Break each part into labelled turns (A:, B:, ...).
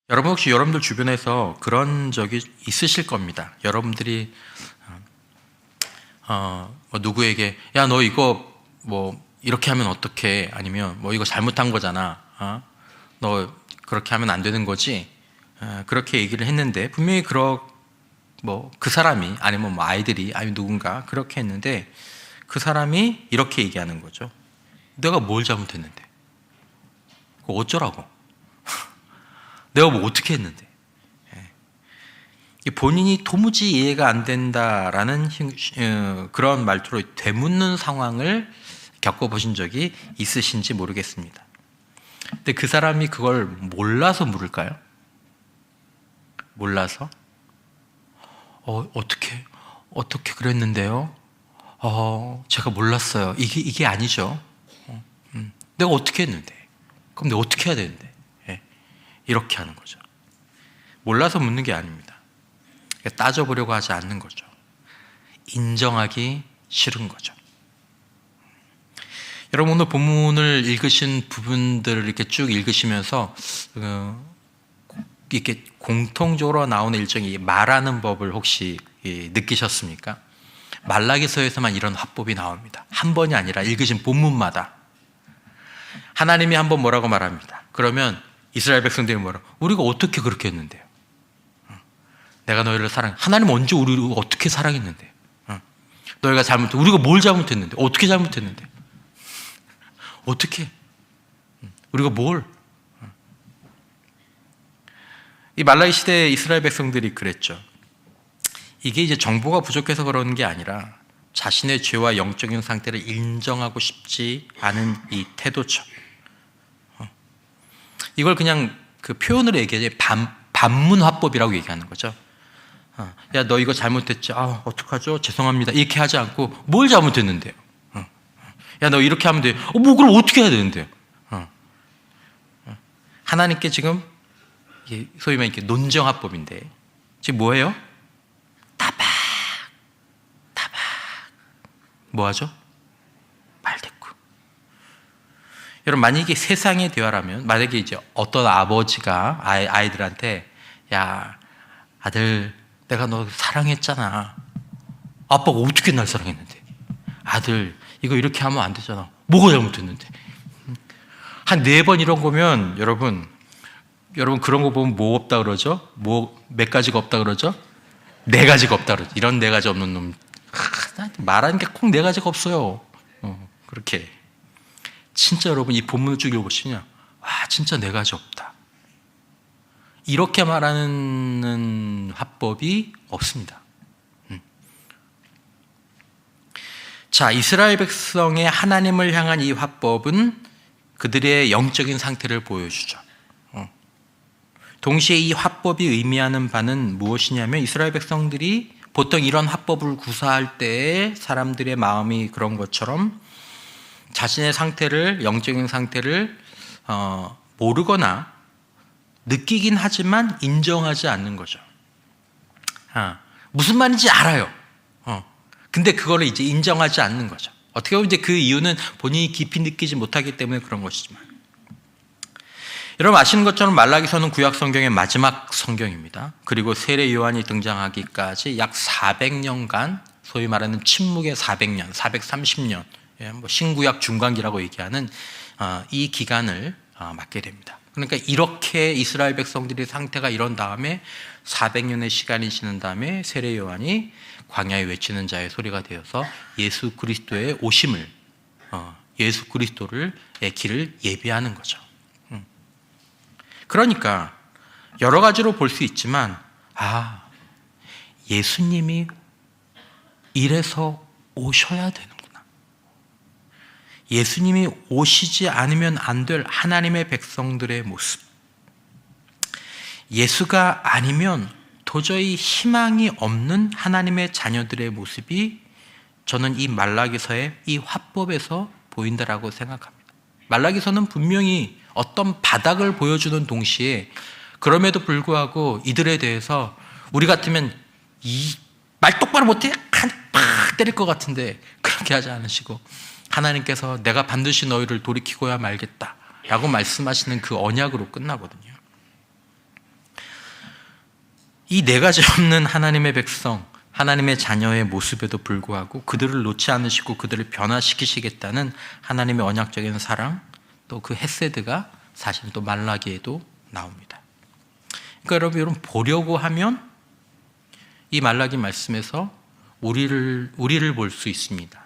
A: 여러분 혹시 여러분들 주변에서 그런 적이 있으실 겁니다. 여러분들이 뭐 누구에게 야 너 이거 뭐 이렇게 하면 어떡해? 아니면 뭐 이거 잘못한 거잖아. 너 그렇게 하면 안 되는 거지? 그렇게 얘기를 했는데 분명히 그 사람이 아니면 뭐 아이들이 아니면 누군가 그렇게 했는데 그 사람이 이렇게 얘기하는 거죠. 내가 뭘 잘못했는데? 그거 어쩌라고? 내가 뭐 어떻게 했는데? 본인이 도무지 이해가 안 된다라는 그런 말투로 되묻는 상황을 겪어보신 적이 있으신지 모르겠습니다. 근데 그 사람이 그걸 몰라서 물을까요? 몰라서? 어떻게 그랬는데요? 제가 몰랐어요. 이게 아니죠. 내가 어떻게 했는데? 그럼 내가 어떻게 해야 되는데? 이렇게 하는 거죠. 몰라서 묻는 게 아닙니다. 따져보려고 하지 않는 거죠. 인정하기 싫은 거죠. 여러분 오늘 본문을 읽으신 부분들을 이렇게 쭉 읽으시면서 이렇게 공통적으로 나오는 일종의 말하는 법을 혹시 느끼셨습니까? 말라기서에서만 이런 화법이 나옵니다. 한 번이 아니라 읽으신 본문마다 하나님이 한 번 뭐라고 말합니다. 그러면 이스라엘 백성들이 뭐라고? 우리가 어떻게 그렇게 했는데요? 내가 너희를 하나님 언제 우리를 어떻게 사랑했는데? 너희가 우리가 뭘 잘못했는데? 어떻게 잘못했는데? 어떻게? 우리가 뭘? 이 말라기 시대의 이스라엘 백성들이 그랬죠. 이게 이제 정보가 부족해서 그러는 게 아니라 자신의 죄와 영적인 상태를 인정하고 싶지 않은 이 태도죠. 이걸 그냥 그 표현으로 얘기하지 반문화법이라고 얘기하는 거죠. 야, 너 이거 잘못했지? 어떡하죠? 죄송합니다. 이렇게 하지 않고 뭘 잘못했는데요? 야, 너 이렇게 하면 돼. 뭐 그럼 어떻게 해야 되는데요? 하나님께 지금 소위 말해 논정화법인데 지금 뭐예요? 타박 뭐하죠? 말대꾸. 여러분 만약에 세상의 대화라면 만약에 이제 어떤 아버지가 아이들한테 야 아들 내가 너 사랑했잖아. 아빠가 어떻게 날 사랑했는데? 아들 이거 이렇게 하면 안 되잖아. 뭐가 잘못했는데? 한 4번 이런 거면 여러분 그런 거 보면 뭐 없다 그러죠? 몇 가지가 없다 그러죠? 4가지가 없다 그러죠. 이런 4가지 없는 놈 말하는 게 꼭 4가지가 없어요. 그렇게 진짜 여러분 이 본문을 쭉 읽어보시면 진짜 4가지 없다. 이렇게 말하는 화법이 없습니다. 자, 이스라엘 백성의 하나님을 향한 이 화법은 그들의 영적인 상태를 보여주죠. 동시에 이 화법이 의미하는 바는 무엇이냐면 이스라엘 백성들이 보통 이런 화법을 구사할 때 사람들의 마음이 그런 것처럼 자신의 영적인 상태를 모르거나 느끼긴 하지만 인정하지 않는 거죠. 무슨 말인지 알아요. 근데 그거를 이제 인정하지 않는 거죠. 어떻게 보면 이제 그 이유는 본인이 깊이 느끼지 못하기 때문에 그런 것이지만. 여러분 아시는 것처럼 말라기서는 구약 성경의 마지막 성경입니다. 그리고 세례 요한이 등장하기까지 약 400년간 소위 말하는 침묵의 400년, 430년, 뭐 신구약 중간기라고 얘기하는 이 기간을 맞게 됩니다. 그러니까 이렇게 이스라엘 백성들의 상태가 이런 다음에 400년의 시간이 지난 다음에 세례 요한이 광야에 외치는 자의 소리가 되어서 예수 그리스도의 오심을 예수 그리스도의 길을 예비하는 거죠. 그러니까 여러 가지로 볼 수 있지만 예수님이 이래서 오셔야 되는구나. 예수님이 오시지 않으면 안 될 하나님의 백성들의 모습. 예수가 아니면 도저히 희망이 없는 하나님의 자녀들의 모습이 저는 이 말라기서의 이 화법에서 보인다라고 생각합니다. 말라기서는 분명히 어떤 바닥을 보여주는 동시에 그럼에도 불구하고 이들에 대해서 우리 같으면 말 똑바로 못해? 팍 때릴 것 같은데 그렇게 하지 않으시고 하나님께서 내가 반드시 너희를 돌이키고야 말겠다 라고 말씀하시는 그 언약으로 끝나거든요. 이 네 가지 없는 하나님의 백성, 하나님의 자녀의 모습에도 불구하고 그들을 놓지 않으시고 그들을 변화시키시겠다는 하나님의 언약적인 사랑, 또 그 헤세드가 사실 또 말라기에도 나옵니다. 그러니까 여러분 보려고 하면 이 말라기 말씀에서 우리를 볼 수 있습니다.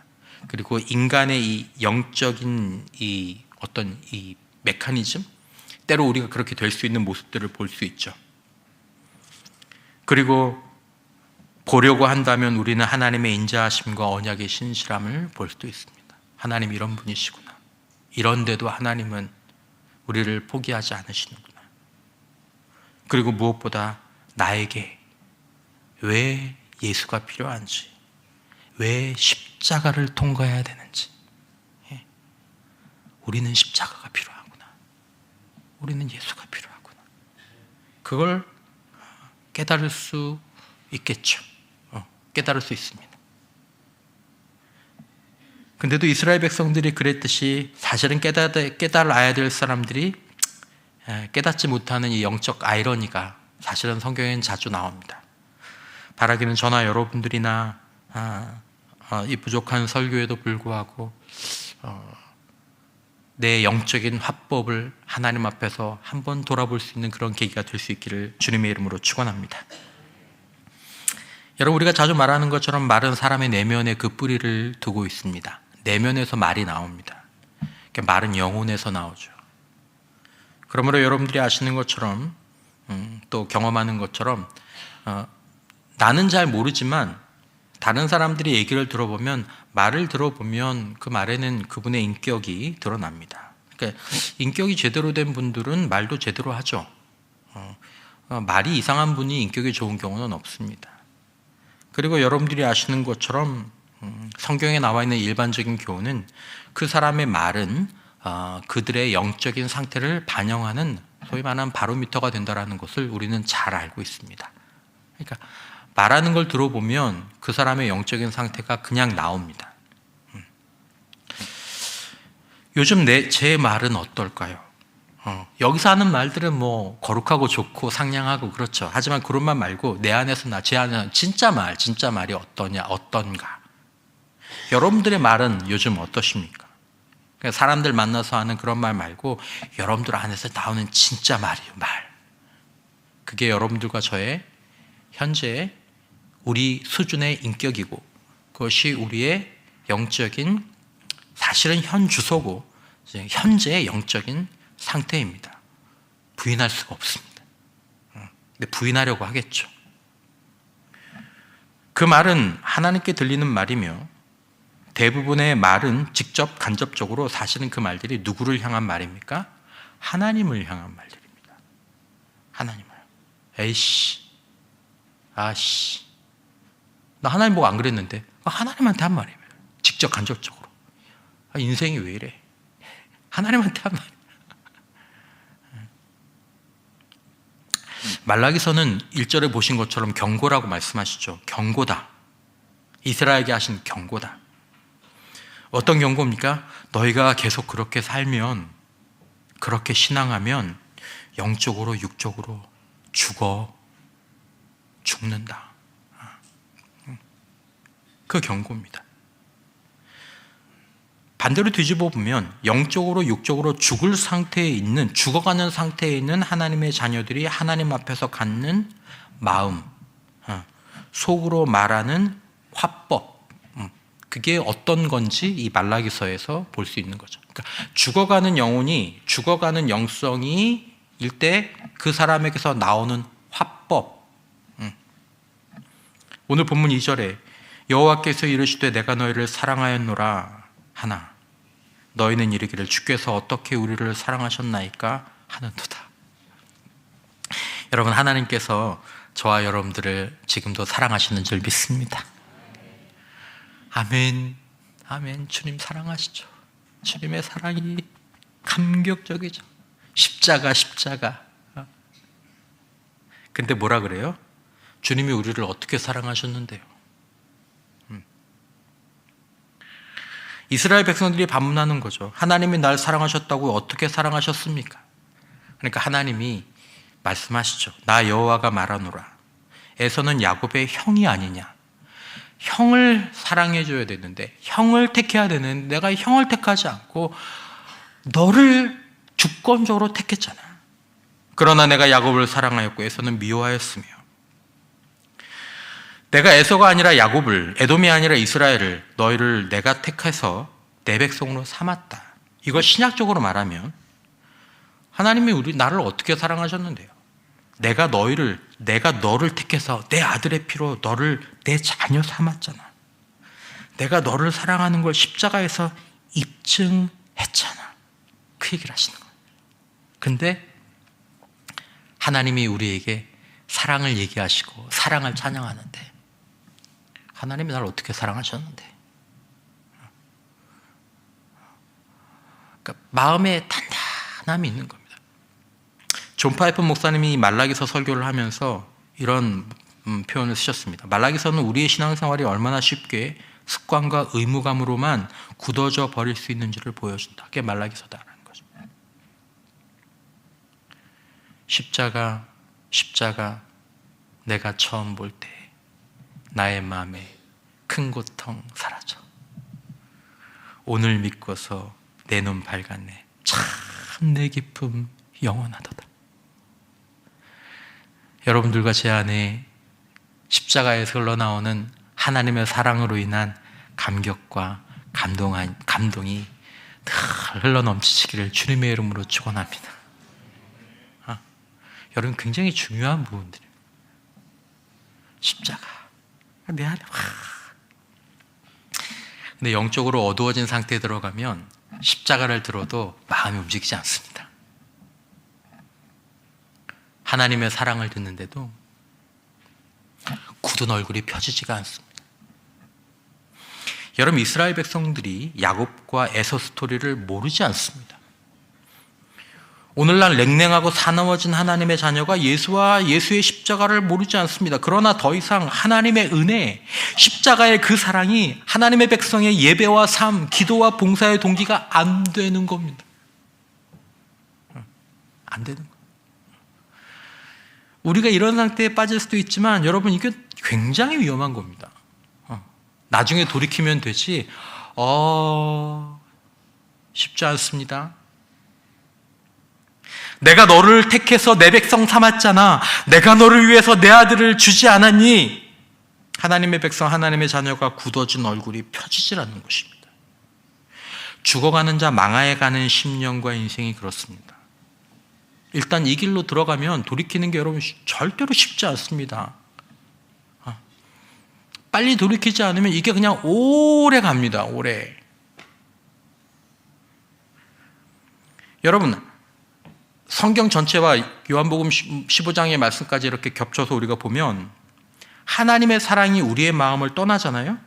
A: 그리고 인간의 이 영적인 이 어떤 이 메커니즘, 때로 우리가 그렇게 될 수 있는 모습들을 볼 수 있죠. 그리고 보려고 한다면 우리는 하나님의 인자하심과 언약의 신실함을 볼 수도 있습니다. 하나님 이런 분이시구나. 이런데도 하나님은 우리를 포기하지 않으시는구나. 그리고 무엇보다 나에게 왜 예수가 필요한지, 왜 십자가를 통과해야 되는지, 우리는 십자가가 필요하구나. 우리는 예수가 필요하구나. 그걸 깨달을 수 있겠죠. 깨달을 수 있습니다. 근데도 이스라엘 백성들이 그랬듯이 사실은 깨달아야 될 사람들이 깨닫지 못하는 이 영적 아이러니가 사실은 성경에는 자주 나옵니다. 바라기는 저나 여러분들이나 이 부족한 설교에도 불구하고 내 영적인 화법을 하나님 앞에서 한번 돌아볼 수 있는 그런 계기가 될 수 있기를 주님의 이름으로 축원합니다. 여러분, 우리가 자주 말하는 것처럼 말은 사람의 내면에 그 뿌리를 두고 있습니다. 내면에서 말이 나옵니다. 말은 영혼에서 나오죠. 그러므로 여러분들이 아시는 것처럼 또 경험하는 것처럼 나는 잘 모르지만 다른 사람들이 얘기를 들어보면, 말을 들어보면 그 말에는 그분의 인격이 드러납니다. 그러니까 인격이 제대로 된 분들은 말도 제대로 하죠. 말이 이상한 분이 인격이 좋은 경우는 없습니다. 그리고 여러분들이 아시는 것처럼 성경에 나와 있는 일반적인 교훈은 그 사람의 말은 그들의 영적인 상태를 반영하는 소위 말하는 바로미터가 된다는 것을 우리는 잘 알고 있습니다. 그러니까 말하는 걸 들어보면 그 사람의 영적인 상태가 그냥 나옵니다. 요즘 제 말은 어떨까요? 여기서 하는 말들은 뭐 거룩하고 좋고 상냥하고 그렇죠. 하지만 그런 말 말고 제 안에서 진짜 말이 어떤가? 여러분들의 말은 요즘 어떠십니까? 그러니까 사람들 만나서 하는 그런 말 말고 여러분들 안에서 나오는 진짜 말이에요, 말. 그게 여러분들과 저의 현재의 우리 수준의 인격이고, 그것이 우리의 영적인 사실은 현 주소고 현재의 영적인 상태입니다. 부인할 수가 없습니다. 근데 부인하려고 하겠죠. 그 말은 하나님께 들리는 말이며, 대부분의 말은 직접 간접적으로 사실은 그 말들이 누구를 향한 말입니까? 하나님을 향한 말들입니다. 하나님을. 에이씨, 아씨, 나 하나님 보고 안 그랬는데. 하나님한테 한 말이에요. 직접 간접적으로. 인생이 왜 이래? 하나님한테 한 말이에요. 말라기서는 1절에 보신 것처럼 경고라고 말씀하시죠. 경고다. 이스라엘에게 하신 경고다. 어떤 경고입니까? 너희가 계속 그렇게 살면, 그렇게 신앙하면 영적으로 육적으로 죽는다. 그 경고입니다. 반대로 뒤집어 보면 영적으로 육적으로 죽어가는 상태에 있는 하나님의 자녀들이 하나님 앞에서 갖는 마음, 속으로 말하는 화법, 그게 어떤 건지 이 말라기서에서 볼 수 있는 거죠. 그러니까 죽어가는 영혼이, 죽어가는 영성이 일 때 그 사람에게서 나오는 화법. 오늘 본문 2절에 여호와께서 이르시되 내가 너희를 사랑하였노라 하나 너희는 이르기를 주께서 어떻게 우리를 사랑하셨나이까 하는도다. 여러분, 하나님께서 저와 여러분들을 지금도 사랑하시는 줄 믿습니다. 아멘, 아멘. 주님 사랑하시죠. 주님의 사랑이 감격적이죠. 십자가. 근데 뭐라 그래요? 주님이 우리를 어떻게 사랑하셨는데요? 이스라엘 백성들이 반문하는 거죠. 하나님이 날 사랑하셨다고 어떻게 사랑하셨습니까? 그러니까 하나님이 말씀하시죠. 나 여호와가 말하노라. 에서는 야곱의 형이 아니냐. 형을 사랑해줘야 되는데, 형을 택해야 되는데 내가 형을 택하지 않고 너를 주권적으로 택했잖아. 그러나 내가 야곱을 사랑하였고 에서는 미워하였으며, 내가 에서가 아니라 야곱을, 에돔이 아니라 이스라엘을, 너희를 내가 택해서 내 백성으로 삼았다. 이걸 신약적으로 말하면 하나님이 나를 어떻게 사랑하셨는데요? 내가 너를 택해서 내 아들의 피로 너를 내 자녀 삼았잖아. 내가 너를 사랑하는 걸 십자가에서 입증했잖아. 그 얘기를 하시는 거예요. 근데 하나님이 우리에게 사랑을 얘기하시고 사랑을 찬양하는데, 하나님이 나를 어떻게 사랑하셨는데? 그러니까 마음에 단단함이 있는 겁니다. 존 파이프 목사님이 말라기서 설교를 하면서 이런 표현을 쓰셨습니다. 말라기서는 우리의 신앙생활이 얼마나 쉽게 습관과 의무감으로만 굳어져 버릴 수 있는지를 보여준다. 그게 말라기서다라는 거죠. 십자가 내가 처음 볼 때 나의 마음에 큰 고통 사라져. 오늘 믿고서 내 눈 밝았네. 참 내 기쁨 영원하도다. 여러분들과 제 안에 십자가에서 흘러나오는 하나님의 사랑으로 인한 감격과 감동이 늘 흘러넘치시기를 주님의 이름으로 축원합니다. 여러분, 굉장히 중요한 부분들이에요. 십자가 내 안에 근데 영적으로 어두워진 상태에 들어가면 십자가를 들어도 마음이 움직이지 않습니다. 하나님의 사랑을 듣는데도 굳은 얼굴이 펴지지가 않습니다. 여러분, 이스라엘 백성들이 야곱과 에서 스토리를 모르지 않습니다. 오늘날 냉랭하고 사나워진 하나님의 자녀가 예수와 예수의 십자가를 모르지 않습니다. 그러나 더 이상 하나님의 은혜, 십자가의 그 사랑이 하나님의 백성의 예배와 삶, 기도와 봉사의 동기가 안 되는 겁니다. 안 되는 거예요. 우리가 이런 상태에 빠질 수도 있지만 여러분, 이게 굉장히 위험한 겁니다. 나중에 돌이키면 되지 쉽지 않습니다. 내가 너를 택해서 내 백성 삼았잖아. 내가 너를 위해서 내 아들을 주지 않았니? 하나님의 백성, 하나님의 자녀가 굳어진 얼굴이 펴지질 않는 것입니다. 죽어가는 자, 망하여가는 심령과 인생이 그렇습니다. 일단 이 길로 들어가면 돌이키는 게 여러분 절대로 쉽지 않습니다. 빨리 돌이키지 않으면 이게 그냥 오래 갑니다. 오래. 여러분, 성경 전체와 요한복음 15장의 말씀까지 이렇게 겹쳐서 우리가 보면 하나님의 사랑이 우리의 마음을 떠나잖아요.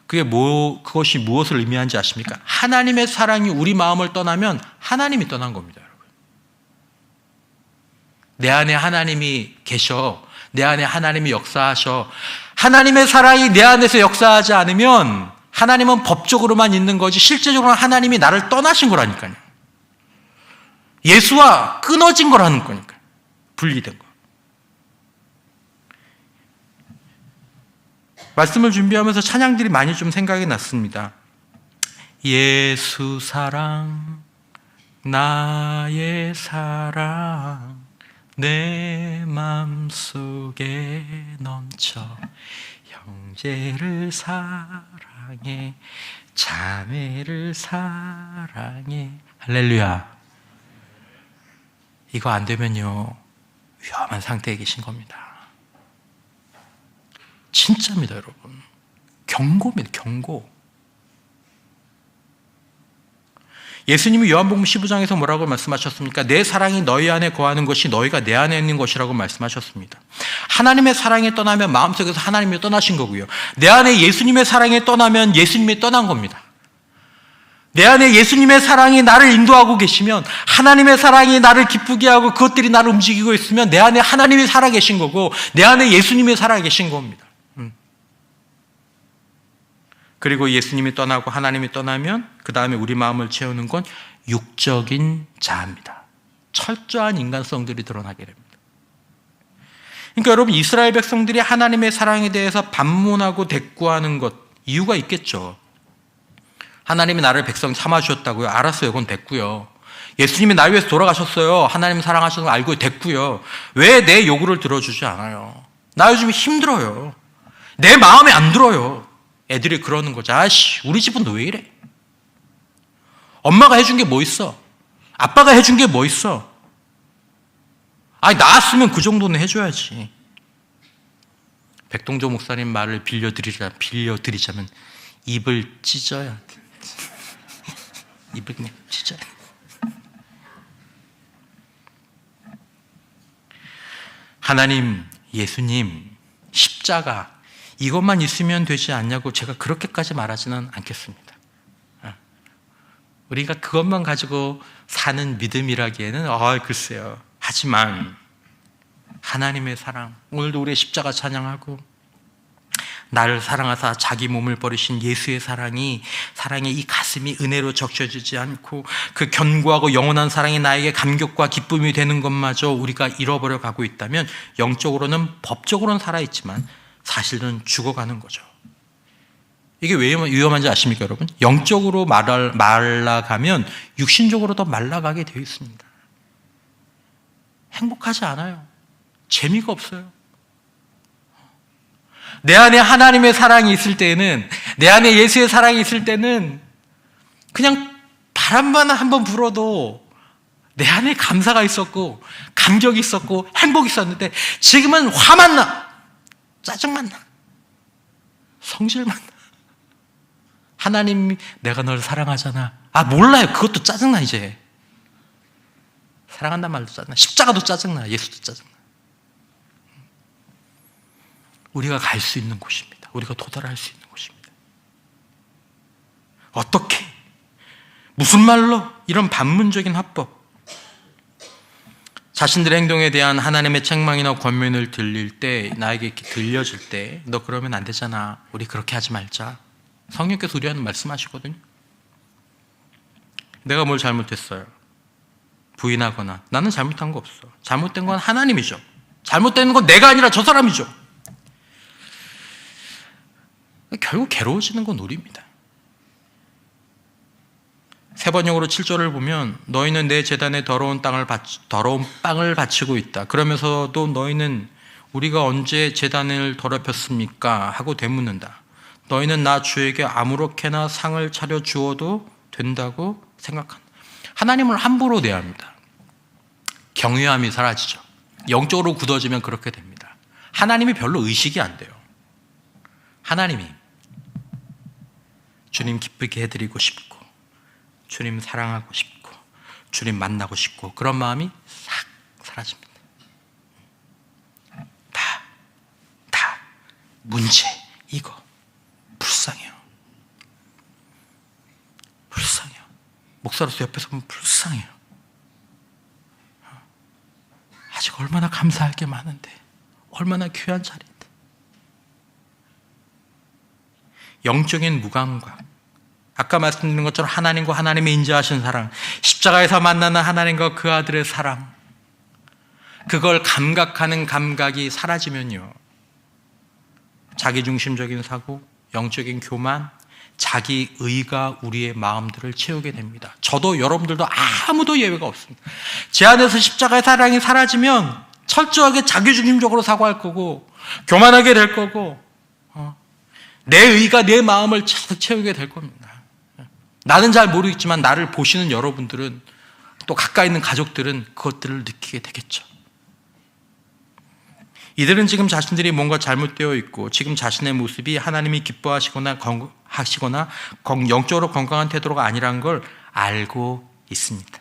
A: 그것이 무엇을 의미하는지 아십니까? 하나님의 사랑이 우리 마음을 떠나면 하나님이 떠난 겁니다. 여러분. 내 안에 하나님이 계셔. 내 안에 하나님이 역사하셔. 하나님의 사랑이 내 안에서 역사하지 않으면 하나님은 법적으로만 있는 거지 실제적으로는 하나님이 나를 떠나신 거라니까요. 예수와 끊어진 거라는 거니까. 분리된 거. 말씀을 준비하면서 찬양들이 많이 좀 생각이 났습니다. 예수 사랑, 나의 사랑, 내 맘속에 넘쳐 형제를 사랑해, 자매를 사랑해. 할렐루야. 이거 안 되면요, 위험한 상태에 계신 겁니다. 진짜입니다, 여러분. 경고입니다, 경고. 예수님이 요한복음 15장에서 뭐라고 말씀하셨습니까? 내 사랑이 너희 안에 거하는 것이 너희가 내 안에 있는 것이라고 말씀하셨습니다. 하나님의 사랑에 떠나면 마음속에서 하나님이 떠나신 거고요. 내 안에 예수님의 사랑에 떠나면 예수님이 떠난 겁니다. 내 안에 예수님의 사랑이 나를 인도하고 계시면, 하나님의 사랑이 나를 기쁘게 하고 그것들이 나를 움직이고 있으면 내 안에 하나님이 살아계신 거고 내 안에 예수님이 살아계신 겁니다. 그리고 예수님이 떠나고 하나님이 떠나면 그 다음에 우리 마음을 채우는 건 육적인 자아입니다. 철저한 인간성들이 드러나게 됩니다. 그러니까 여러분, 이스라엘 백성들이 하나님의 사랑에 대해서 반문하고 대꾸하는 것, 이유가 있겠죠. 하나님이 나를 백성 삼아주셨다고요? 알았어요. 그건 됐고요. 예수님이 날 위해서 돌아가셨어요. 하나님 사랑하시는 거 알고 됐고요. 왜 내 요구를 들어주지 않아요? 나 요즘 힘들어요. 내 마음에 안 들어요. 애들이 그러는 거죠. 아씨, 우리 집은 왜 이래? 엄마가 해준 게 뭐 있어? 아빠가 해준 게 뭐 있어? 아니, 나았으면 그 정도는 해줘야지. 백동조 목사님 말을 빌려드리자면 입을 찢어야 돼. 입을 그냥 찢어야 돼. 하나님, 예수님, 십자가 이것만 있으면 되지 않냐고 제가 그렇게까지 말하지는 않겠습니다. 우리가 그것만 가지고 사는 믿음이라기에는 글쎄요. 하지만 하나님의 사랑, 오늘도 우리의 십자가 찬양하고 나를 사랑하사 자기 몸을 버리신 예수의 사랑이 이 가슴이 은혜로 적셔지지 않고 그 견고하고 영원한 사랑이 나에게 감격과 기쁨이 되는 것마저 우리가 잃어버려 가고 있다면 영적으로는 법적으로는 살아있지만 사실은 죽어가는 거죠. 이게 왜 위험한지 아십니까, 여러분? 영적으로 말라가면 육신적으로도 말라가게 되어 있습니다. 행복하지 않아요. 재미가 없어요. 내 안에 하나님의 사랑이 있을 때는, 내 안에 예수의 사랑이 있을 때는 그냥 바람만 한번 불어도 내 안에 감사가 있었고 감격이 있었고 행복이 있었는데 지금은 화만 나, 짜증만 나, 성질만 나. 하나님이 내가 널 사랑하잖아. 몰라요. 그것도 짜증나. 이제 사랑한다는 말도 짜증나. 십자가도 짜증나. 예수도 짜증나. 우리가 갈 수 있는 곳입니다. 우리가 도달할 수 있는 곳입니다. 어떻게? 무슨 말로? 이런 반문적인 화법. 자신들의 행동에 대한 하나님의 책망이나 권면을 들릴 때, 나에게 이렇게 들려질 때, 너 그러면 안 되잖아. 우리 그렇게 하지 말자. 성령께서 우리한테 말씀하시거든요. 내가 뭘 잘못했어요? 부인하거나 나는 잘못한 거 없어. 잘못된 건 하나님이죠. 잘못된 건 내가 아니라 저 사람이죠. 결국 괴로워지는 건 우리입니다. 세 번역으로 7절을 보면 너희는 내 제단에 더러운 빵을 바치고 있다. 그러면서도 너희는 우리가 언제 제단을 더럽혔습니까? 하고 되묻는다. 너희는 나 주에게 아무렇게나 상을 차려 주어도 된다고 생각한다. 하나님을 함부로 대합니다. 경외함이 사라지죠. 영적으로 굳어지면 그렇게 됩니다. 하나님이 별로 의식이 안 돼요. 하나님이 주님 기쁘게 해드리고 싶고 주님 사랑하고 싶고 주님 만나고 싶고 그런 마음이 싹 사라집니다. 다 문제 이거 불쌍해요. 목사로서 옆에서 보면 불쌍해요. 아직 얼마나 감사할 게 많은데, 얼마나 귀한 자리인데. 영적인 무감각, 아까 말씀드린 것처럼 하나님과 하나님의 인자하신 사랑, 십자가에서 만나는 하나님과 그 아들의 사랑, 그걸 감각하는 감각이 사라지면요, 자기중심적인 사고, 영적인 교만, 자기의가 우리의 마음들을 채우게 됩니다. 저도 여러분들도 아무도 예외가 없습니다. 제 안에서 십자가의 사랑이 사라지면 철저하게 자기중심적으로 사고할 거고 교만하게 될 거고 내 의가 내 마음을 채우게 될 겁니다. 나는 잘 모르겠지만 나를 보시는 여러분들은 또 가까이 있는 가족들은 그것들을 느끼게 되겠죠. 이들은 지금 자신들이 뭔가 잘못되어 있고 지금 자신의 모습이 하나님이 기뻐하시거나 영적으로 건강한 태도가 아니라는 걸 알고 있습니다.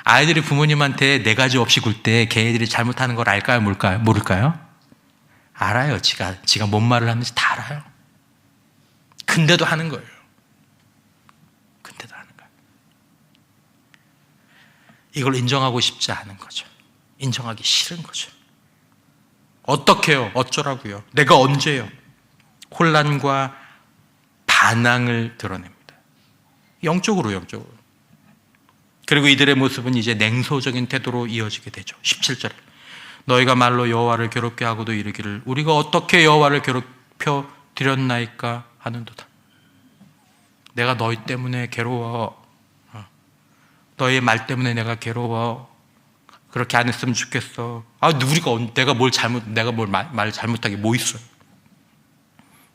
A: 아이들이 부모님한테 네 가지 없이 굴 때 걔네들이 잘못하는 걸 알까요? 모를까요? 알아요. 지가 뭔 말을 하는지 다 알아요. 근데도 하는 거예요. 이걸 인정하고 싶지 않은 거죠. 인정하기 싫은 거죠. 어떻게요? 어쩌라고요? 내가 언제요? 혼란과 반항을 드러냅니다. 영적으로. 그리고 이들의 모습은 이제 냉소적인 태도로 이어지게 되죠. 17절에 너희가 말로 여호와를 괴롭게 하고도 이르기를 우리가 어떻게 여호와를 괴롭혀 드렸나이까 하는도다. 내가 너희 때문에 괴로워. 너희 말 때문에 내가 괴로워. 그렇게 안 했으면 좋겠어. 내가 뭘 말 잘못하게 뭐 있어요?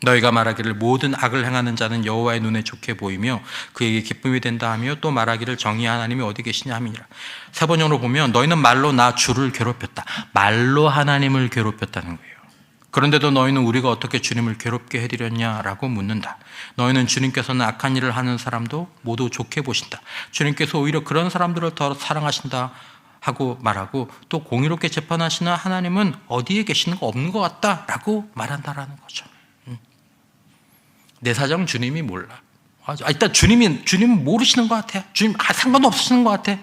A: 너희가 말하기를 모든 악을 행하는 자는 여호와의 눈에 좋게 보이며 그에게 기쁨이 된다 하며 또 말하기를 정의의 하나님이 어디 계시냐 함이니라. 세 번역으로 보면 너희는 말로 나 주를 괴롭혔다. 말로 하나님을 괴롭혔다는 거예요. 그런데도 너희는 우리가 어떻게 주님을 괴롭게 해드렸냐라고 묻는다. 너희는 주님께서는 악한 일을 하는 사람도 모두 좋게 보신다. 주님께서 오히려 그런 사람들을 더 사랑하신다 하고 말하고 또 공의롭게 재판하시는 하나님은 어디에 계시는 거 없는 것 같다라고 말한다라는 거죠. 내 사정 주님이 몰라. 일단 주님은 모르시는 것 같아. 주님 상관도 없으시는 것 같아.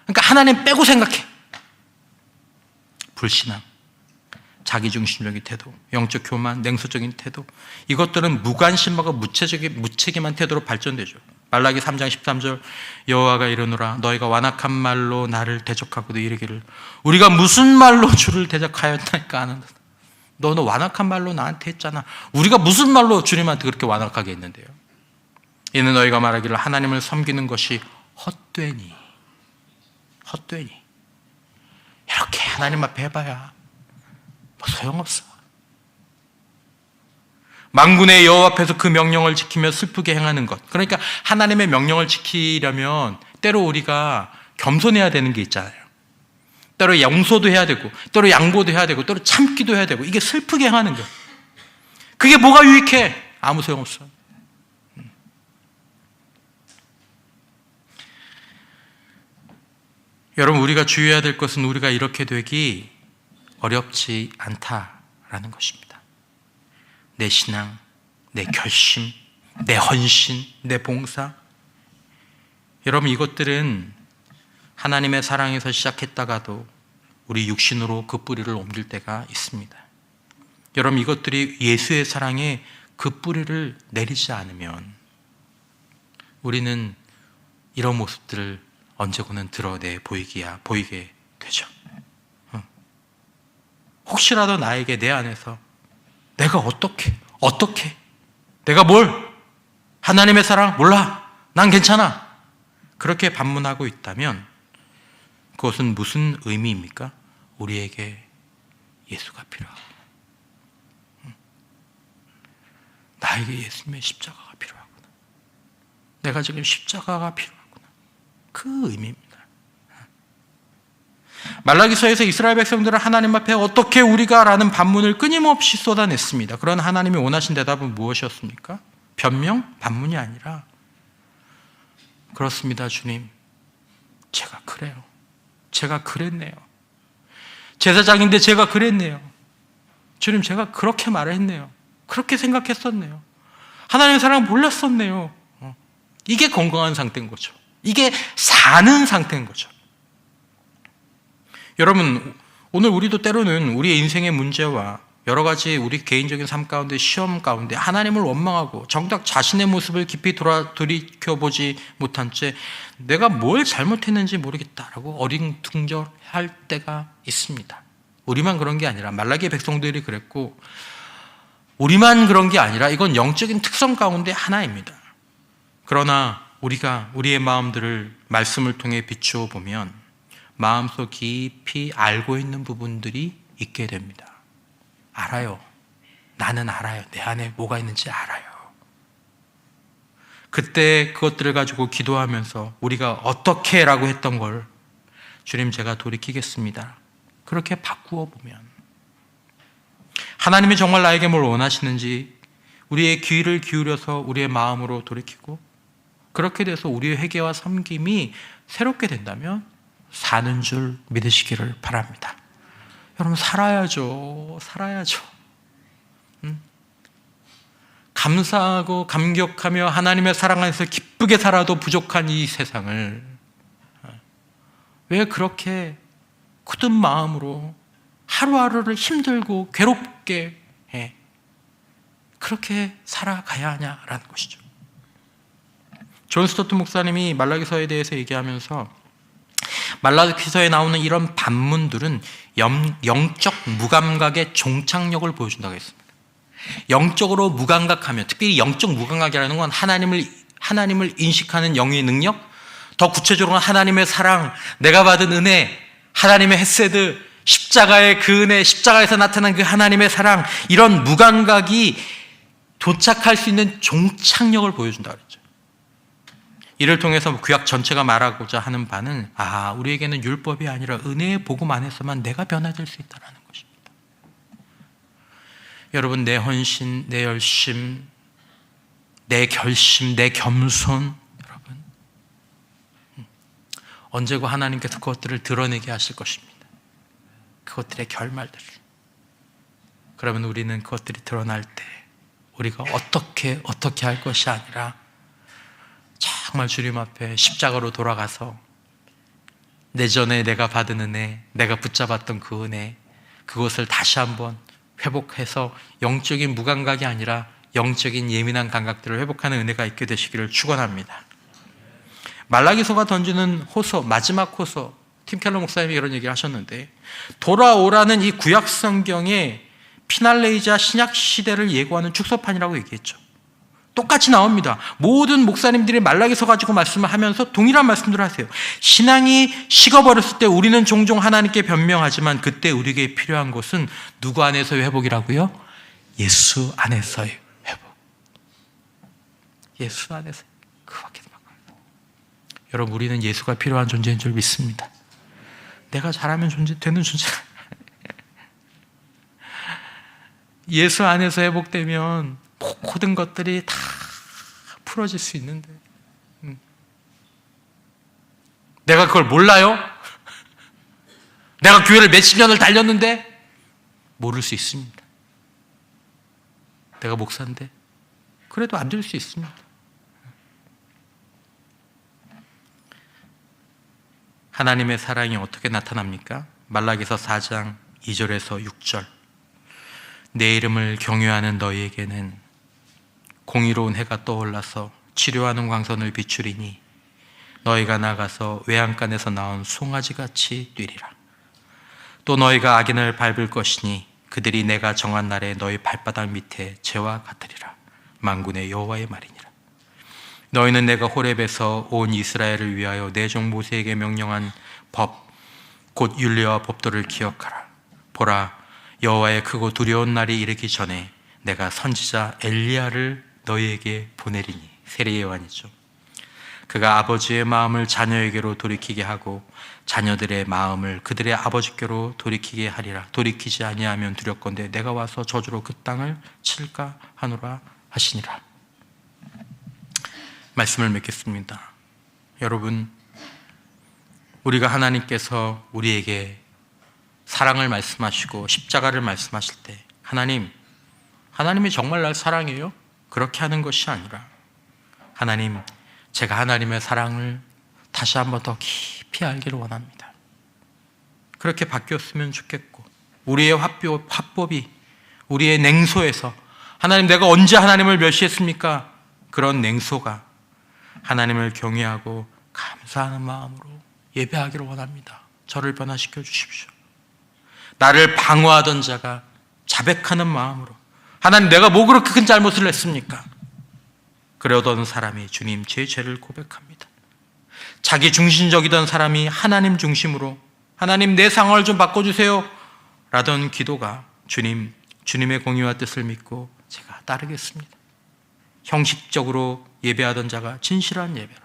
A: 그러니까 하나님 빼고 생각해. 불신앙, 자기중심적인 태도, 영적 교만, 냉소적인 태도, 이것들은 무관심하고 무책임한 태도로 발전되죠. 말라기 3장 13절 여호와가 이르노라 너희가 완악한 말로 나를 대적하고도 이르기를 우리가 무슨 말로 주를 대적하였나이까 하는 너는 완악한 말로 나한테 했잖아. 우리가 무슨 말로 주님한테 그렇게 완악하게 했는데요. 이는 너희가 말하기를 하나님을 섬기는 것이 헛되니 이렇게 하나님 앞에 해봐야 뭐 소용없어. 만군의 여호와 앞에서 그 명령을 지키며 슬프게 행하는 것. 그러니까 하나님의 명령을 지키려면 때로 우리가 겸손해야 되는 게 있잖아요. 때로 용서도 해야 되고 때로 양보도 해야 되고 때로 참기도 해야 되고 이게 슬프게 행하는 것. 그게 뭐가 유익해? 아무 소용없어. 여러분 우리가 주의해야 될 것은 우리가 이렇게 되기 어렵지 않다라는 것입니다. 내 신앙, 내 결심, 내 헌신, 내 봉사. 여러분 이것들은 하나님의 사랑에서 시작했다가도 우리 육신으로 그 뿌리를 옮길 때가 있습니다. 여러분 이것들이 예수의 사랑에 그 뿌리를 내리지 않으면 우리는 이런 모습들을 언제고는 드러내 보이게 되죠. 혹시라도 나에게 내 안에서 내가 어떻게 내가 뭘 하나님의 사랑 몰라 난 괜찮아 그렇게 반문하고 있다면 그것은 무슨 의미입니까? 우리에게 예수가 필요하구나. 나에게 예수님의 십자가가 필요하구나. 내가 지금 십자가가 필요하구나. 그 의미입니다. 말라기서에서 이스라엘 백성들은 하나님 앞에 어떻게 우리가 라는 반문을 끊임없이 쏟아냈습니다. 그런 하나님이 원하신 대답은 무엇이었습니까? 변명? 반문이 아니라 그렇습니다 주님 제가 그래요. 제가 그랬네요. 제사장인데 제가 그랬네요. 주님 제가 그렇게 말을 했네요. 그렇게 생각했었네요. 하나님의 사랑을 몰랐었네요. 이게 건강한 상태인 거죠. 이게 사는 상태인 거죠. 여러분 오늘 우리도 때로는 우리의 인생의 문제와 여러 가지 우리 개인적인 삶 가운데 시험 가운데 하나님을 원망하고 정작 자신의 모습을 깊이 돌이켜보지 못한 채 내가 뭘 잘못했는지 모르겠다라고 어리둥절할 때가 있습니다. 우리만 그런 게 아니라 말라기의 백성들이 그랬고 우리만 그런 게 아니라 이건 영적인 특성 가운데 하나입니다. 그러나 우리가 우리의 마음들을 말씀을 통해 비추어 보면 마음속 깊이 알고 있는 부분들이 있게 됩니다. 알아요. 나는 알아요. 내 안에 뭐가 있는지 알아요. 그때 그것들을 가지고 기도하면서 우리가 어떻게 라고 했던 걸 주님 제가 돌이키겠습니다. 그렇게 바꾸어 보면 하나님이 정말 나에게 뭘 원하시는지 우리의 귀를 기울여서 우리의 마음으로 돌이키고 그렇게 돼서 우리의 회개와 섬김이 새롭게 된다면 사는 줄 믿으시기를 바랍니다. 여러분 살아야죠. 감사하고 감격하며 하나님의 사랑 안에서 기쁘게 살아도 부족한 이 세상을 왜 그렇게 굳은 마음으로 하루하루를 힘들고 괴롭게 해? 그렇게 살아가야 하냐라는 것이죠. 존 스토트 목사님이 말라기서에 대해서 얘기하면서 말라기서에 나오는 이런 반문들은 영적 무감각의 종착역을 보여준다고 했습니다. 영적으로 무감각하면, 특별히 영적 무감각이라는 건 하나님을 인식하는 영의 능력, 더 구체적으로 하나님의 사랑, 내가 받은 은혜, 하나님의 헤세드, 십자가의 그 은혜, 십자가에서 나타난 그 하나님의 사랑, 이런 무감각이 도착할 수 있는 종착역을 보여준다고 그랬죠. 이를 통해서 구약 전체가 말하고자 하는 바는 우리에게는 율법이 아니라 은혜의 복음 안에서만 내가 변화될 수 있다는 것입니다. 여러분, 내 헌신, 내 열심, 내 결심, 내 겸손, 여러분 언제고 하나님께서 그것들을 드러내게 하실 것입니다. 그것들의 결말들을. 그러면 우리는 그것들이 드러날 때 우리가 어떻게 할 것이 아니라 정말 주님 앞에 십자가로 돌아가서 내전에 내가 받은 은혜, 내가 붙잡았던 그 은혜, 그것을 다시 한번 회복해서 영적인 무감각이 아니라 영적인 예민한 감각들을 회복하는 은혜가 있게 되시기를 축원합니다. 말라기서가 던지는 호소, 마지막 호소, 팀 켈러 목사님이 이런 얘기를 하셨는데, 돌아오라는 이 구약 성경의 피날레이자 신약 시대를 예고하는 축소판이라고 얘기했죠. 똑같이 나옵니다. 모든 목사님들이 말라기서 가지고 말씀을 하면서 동일한 말씀들을 하세요. 신앙이 식어버렸을 때 우리는 종종 하나님께 변명하지만 그때 우리에게 필요한 것은 누구 안에서의 회복이라고요? 예수 안에서의 회복. 예수 안에서 그밖에 여러분, 우리는 예수가 필요한 존재인 줄 믿습니다. 내가 잘하면 되는 존재가 예수 안에서 회복되면 모든 것들이 다 풀어질 수 있는데 내가 그걸 몰라요? 내가 교회를 몇십 년을 달렸는데 모를 수 있습니다. 내가 목사인데 그래도 안 될 수 있습니다. 하나님의 사랑이 어떻게 나타납니까? 말라기서 4장 2절에서 6절. 내 이름을 경외하는 너희에게는 공의로운 해가 떠올라서 치료하는 광선을 비추리니 너희가 나가서 외양간에서 나온 송아지같이 뛰리라. 또 너희가 악인을 밟을 것이니 그들이 내가 정한 날에 너희 발바닥 밑에 재와 같으리라. 만군의 여호와의 말이니라. 너희는 내가 호렙에서 온 이스라엘을 위하여 내 종 모세에게 명령한 법, 곧 윤례와 법도를 기억하라. 보라, 여호와의 크고 두려운 날이 이르기 전에 내가 선지자 엘리야를 너희에게 보내리니. 세례 요한이죠. 그가 아버지의 마음을 자녀에게로 돌이키게 하고 자녀들의 마음을 그들의 아버지께로 돌이키게 하리라. 돌이키지 아니하면 두렵건대 내가 와서 저주로 그 땅을 칠까 하노라 하시니라. 말씀을 맺겠습니다. 여러분, 우리가 하나님께서 우리에게 사랑을 말씀하시고 십자가를 말씀하실 때 하나님이 정말 날 사랑해요? 그렇게 하는 것이 아니라 하나님, 제가 하나님의 사랑을 다시 한번 더 깊이 알기를 원합니다. 그렇게 바뀌었으면 좋겠고, 우리의 화법이 우리의 냉소에서 하나님, 내가 언제 하나님을 멸시했습니까? 그런 냉소가 하나님을 경외하고 감사하는 마음으로 예배하기를 원합니다. 저를 변화시켜 주십시오. 나를 방어하던 자가 자백하는 마음으로, 하나님, 내가 뭐 그렇게 큰 잘못을 했습니까? 그러던 사람이 주님, 제 죄를 고백합니다. 자기 중심적이던 사람이 하나님 중심으로, 하나님, 내 상황을 좀 바꿔주세요 라던 기도가 주님의 공의와 뜻을 믿고 제가 따르겠습니다. 형식적으로 예배하던 자가 진실한 예배로,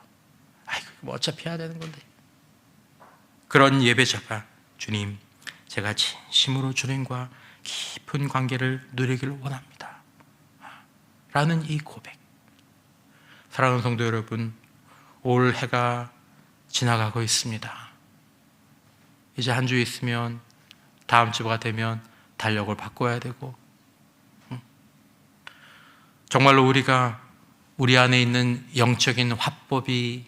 A: 뭐 어차피 해야 되는 건데, 그런 예배자가 주님, 제가 진심으로 주님과 깊은 관계를 누리기를 원합니다 라는 이 고백. 사랑하는 성도 여러분, 올 해가 지나가고 있습니다. 이제 한 주 있으면 다음 주가 되면 달력을 바꿔야 되고, 정말로 우리가 우리 안에 있는 영적인 화법이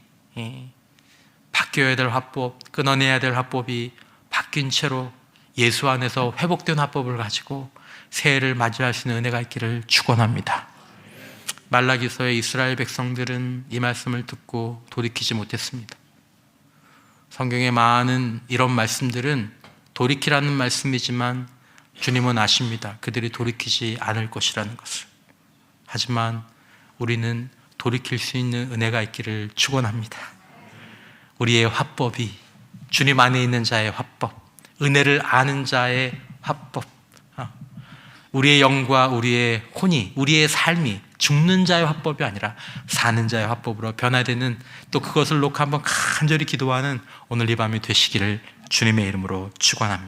A: 바뀌어야 될 화법, 끊어내야 될 화법이 바뀐 채로 예수 안에서 회복된 화법을 가지고 새해를 맞이할 수 있는 은혜가 있기를 축원합니다. 말라기서의 이스라엘 백성들은 이 말씀을 듣고 돌이키지 못했습니다. 성경에 많은 이런 말씀들은 돌이키라는 말씀이지만 주님은 아십니다. 그들이 돌이키지 않을 것이라는 것을. 하지만 우리는 돌이킬 수 있는 은혜가 있기를 축원합니다. 우리의 화법이 주님 안에 있는 자의 화법, 은혜를 아는 자의 화법, 우리의 영과 우리의 혼이, 우리의 삶이 죽는 자의 화법이 아니라 사는 자의 화법으로 변화되는, 또 그것을 놓고 한번 간절히 기도하는 오늘 이 밤이 되시기를 주님의 이름으로 축원합니다.